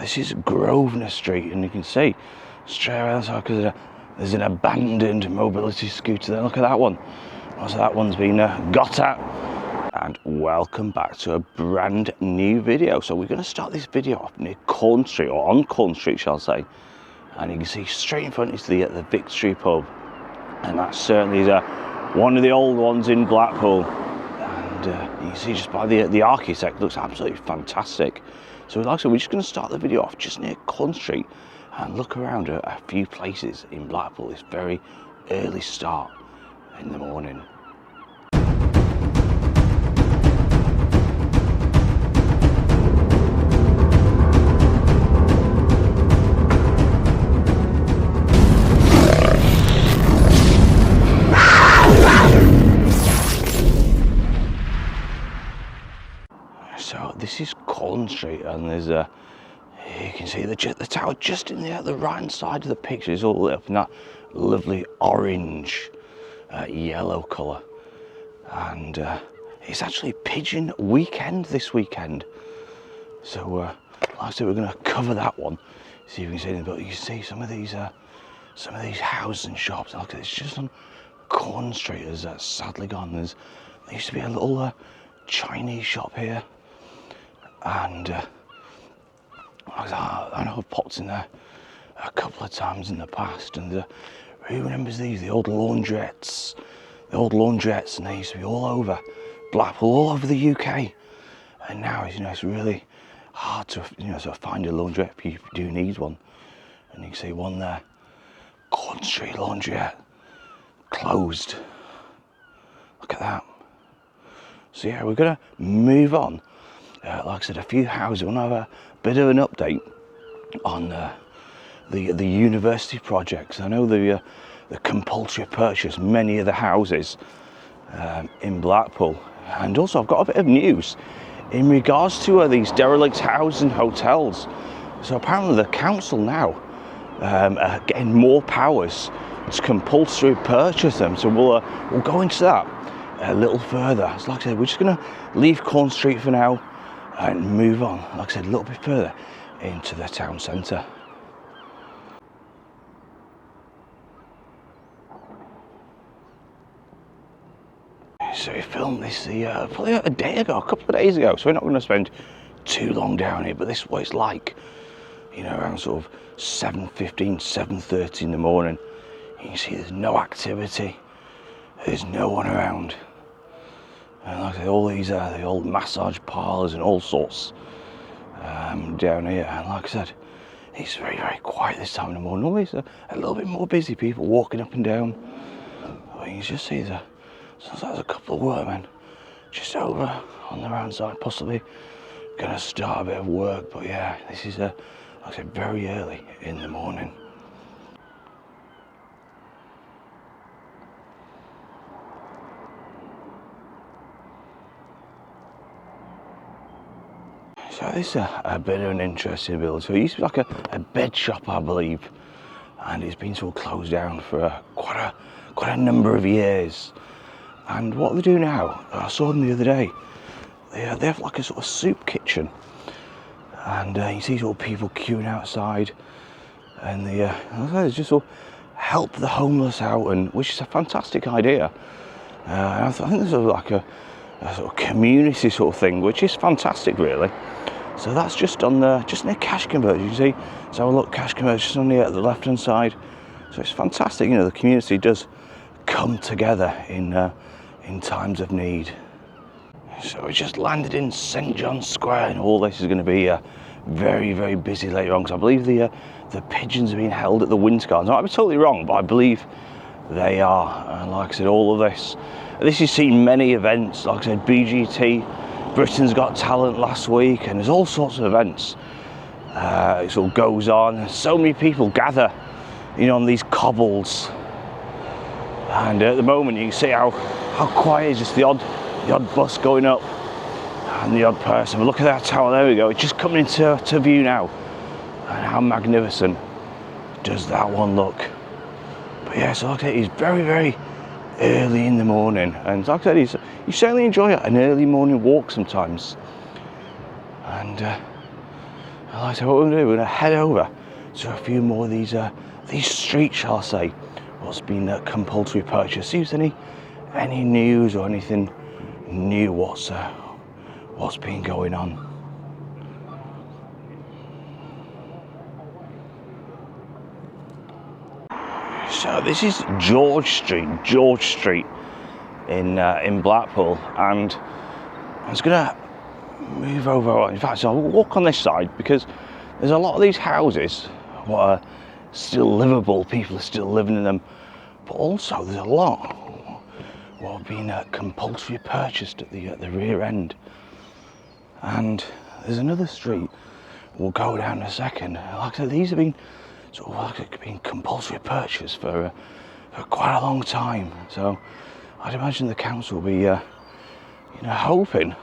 this is Grosvenor Street, and you can see straight around because there's an abandoned mobility scooter there. Look at that one. So that one's been got at. And welcome back to a brand new video. So we're going to start this video off near Corn Street, or on Corn Street shall I say. And you can see straight in front is the Victory pub, and that certainly is one of the old ones in Blackpool. And you can see just by the architect, looks absolutely fantastic. So like I said, we're just going to start the video off just near Corn Street and look around a few places in Blackpool. It's very early start in the morning. So this is Corn Street, and there's you can see the tower just in the right hand side of the picture is all lit up in that lovely orange yellow colour, and it's actually Pigeon Weekend this weekend. So like I said, we're going to cover that one, see if we can see anything. But you can see some of these houses and shops. Look, it's just on Corn Street. There's sadly gone. There used to be a little Chinese shop here. And I know I've popped in there a couple of times in the past, and who remembers these? The old laundrettes. And they used to be all over Blackpool, all over the UK. And now, it's really hard to, sort of find a laundrette if you do need one. And you can see one there, Corn Street Laundrette, closed. Look at that. So yeah, we're gonna move on. Like I said, a few houses. I want to have a bit of an update on the university projects. I know the compulsory purchase many of the houses in Blackpool, and also I've got a bit of news in regards to these derelict houses and hotels. So apparently the council now are getting more powers to compulsory purchase them. So we'll go into that a little further. So like I said, we're just going to leave Corn Street for now and move on, like I said, a little bit further into the town centre. So we filmed this probably a day ago, a couple of days ago, so we're not going to spend too long down here, but this is what it's like, around sort of 7:15, 7:30 in the morning. You can see there's no activity, there's no one around. And like I say, all these the old massage parlours and all sorts down here. And like I said, it's very, very quiet this time of the morning. Normally it's a little bit more busy, people walking up and down. But you can just see sounds like there's a couple of workmen just over on the round side, possibly going to start a bit of work. But yeah, this is, like I said, very early in the morning. So this is a bit of an interesting build. So it used to be like a bed shop, I believe, and it's been sort of closed down for quite a number of years. And what they do now, I saw them the other day, they have like a sort of soup kitchen, and you see sort of people queuing outside, and they just sort of help the homeless out, and which is a fantastic idea. I think there's like a sort of community sort of thing, which is fantastic, really. So that's just just near Cash Converge. You can see, so look, Cash Converge just on the left hand side. So it's fantastic. The community does come together in times of need. So we just landed in St John's Square, and all this is going to be very, very busy later on, because I believe the pigeons are being held at the Winter Gardens. I might be totally wrong, but I believe they are. And like I said, all of this has seen many events. Like I said, BGT, Britain's Got Talent last week, and there's all sorts of events. It sort of goes on. So many people gather, on these cobbles. And at the moment, you can see how quiet it is. Just the odd bus going up, and the odd person. But look at that tower. There we go. It's just coming into view now. And how magnificent does that one look? But yeah, so like I said, it's very, very early in the morning, and like I said, you certainly enjoy an early morning walk sometimes. And like I said, what we're going to do, we're going to head over to a few more of these streets, shall I say, what's been compulsory purchase. See if there's any news or anything new what's been going on. So this is George Street in Blackpool, and I was gonna move over. In fact, so I'll walk on this side because there's a lot of these houses what are still livable. People are still living in them, but also there's a lot what have been compulsory purchased at the rear end. And there's another street we'll go down in a second. Like I said, these have been sort of like been compulsory purchased for quite a long time. So I'd imagine the council will be, hoping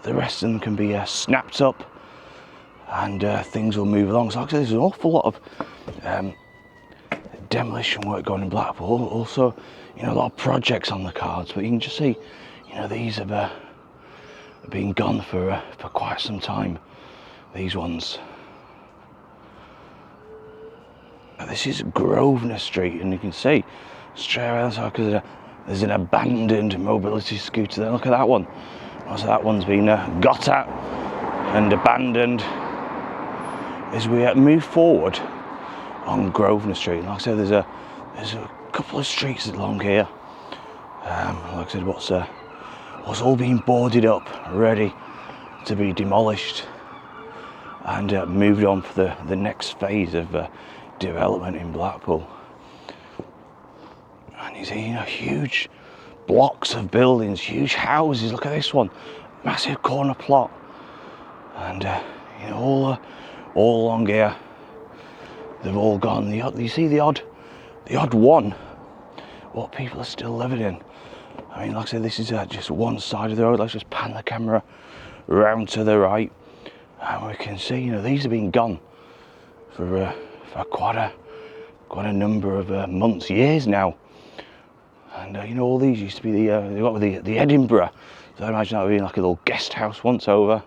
the rest of them can be snapped up and things will move along. So like I said, there's an awful lot of demolition work going in Blackpool. Also, a lot of projects on the cards. But you can just see, these have been gone for quite some time. These ones. This is Grosvenor Street, and you can see straight away outside because there's an abandoned mobility scooter there. Look at that one. So that one's been got at and abandoned. As we move forward on Grosvenor Street, like I said, there's a couple of streets along here. Like I said, what's all been boarded up, ready to be demolished and moved on for the next phase of development in Blackpool. And you see, huge blocks of buildings, huge houses. Look at this one, massive corner plot, and all along here, they've all gone. You see the odd one, what people are still living in. I mean, like I said, this is just one side of the road. Let's just pan the camera round to the right, and we can see, these have been gone for quite a number of months, years now. And all these used to be the Edinburgh. So I imagine that would be like a little guest house once over,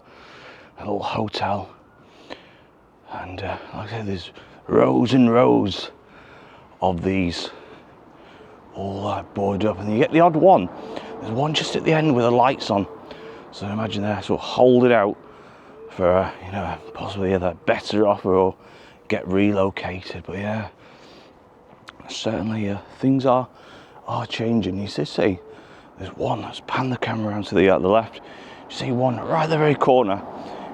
a little hotel. And like I said, there's rows and rows of these all boarded up, and you get the odd one. There's one just at the end with the lights on. So I imagine they're sort of holding out for possibly a better offer or get relocated. But yeah, certainly things are changing. You see there's one. Let's pan the camera around to the left. You see one right at the very corner.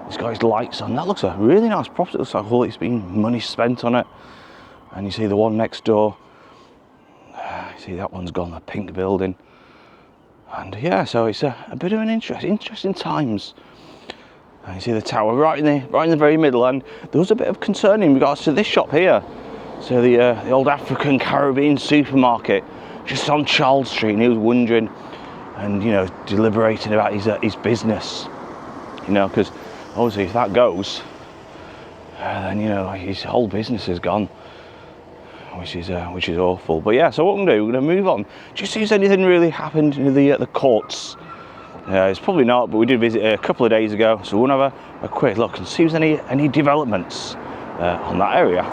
It's got his lights on. That looks a really nice property. It looks like it's been money spent on it. And you see the one next door. You see that one's gone, the pink building. And yeah, so it's a bit of an interesting times. And you see the tower right in the very middle, and there was a bit of concern in regards to this shop here. So the old African Caribbean supermarket, just on Charles Street, and he was wondering and deliberating about his business. Because obviously if that goes, then his whole business is gone, which is awful. But yeah, so what we're going to do, we're going to move on. Just see if anything really happened in the courts. It's probably not, but we did visit a couple of days ago, so we'll have a quick look and see if there's any developments on that area.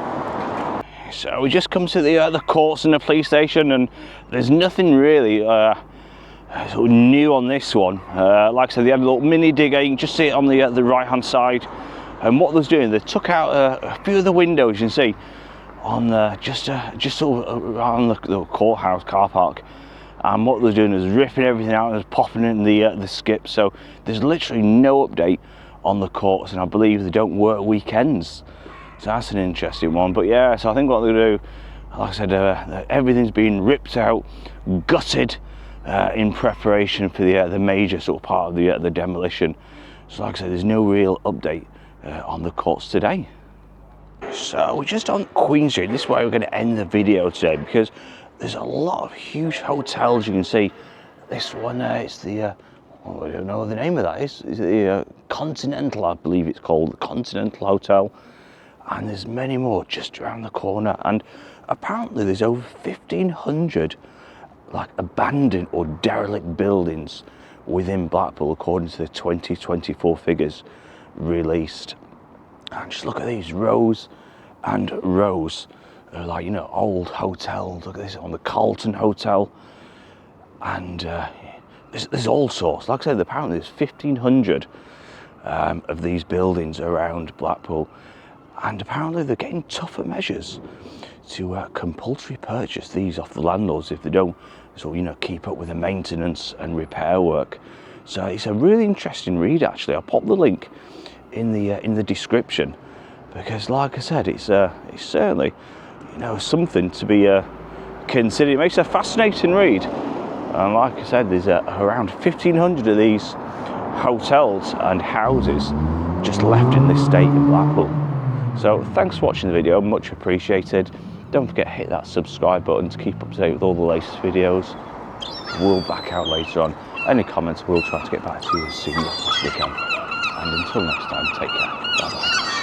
So we just come to the courts and the police station, and there's nothing really sort of new on this one. Like I said, they had a little mini digger. You can just see it on the right hand side. And what they was doing, they took out a few of the windows, you can see, on just sort of around the courthouse car park. And what they're doing is ripping everything out and popping in the skips. So there's literally no update on the courts, and I believe they don't work weekends. So that's an interesting one. But yeah, so I think what they're going to do, like I said, everything's been ripped out, gutted in preparation for the major sort of part of the demolition. So like I said, there's no real update on the courts today. So we're just on Queen Street. This is where we're going to end the video today, because there's a lot of huge hotels. You can see this one, it's I don't know the name of that. It's the Continental, I believe it's called, the Continental Hotel. And there's many more just around the corner. And apparently there's over 1,500 like abandoned or derelict buildings within Blackpool, according to the 2024 figures released. And just look at these rows and rows of, like, you know, old hotels. Look at this on the Carlton Hotel. And there's all sorts. Like I said, apparently there's 1,500 of these buildings around Blackpool. And apparently they're getting tougher measures to compulsory purchase these off the landlords if they don't, so, you know, keep up with the maintenance and repair work. So it's a really interesting read, actually. I'll pop the link in the description, because, like I said, it's certainly, you know, something to be considered. It makes a fascinating read. And like I said, there's around 1,500 of these hotels and houses just left in this state in Blackpool. So thanks for watching the video, much appreciated. Don't forget to hit that subscribe button to keep up to date with all the latest videos. We'll back out later on. Any comments, we'll try to get back to you as soon as we possibly can. And until next time, take care. Bye bye.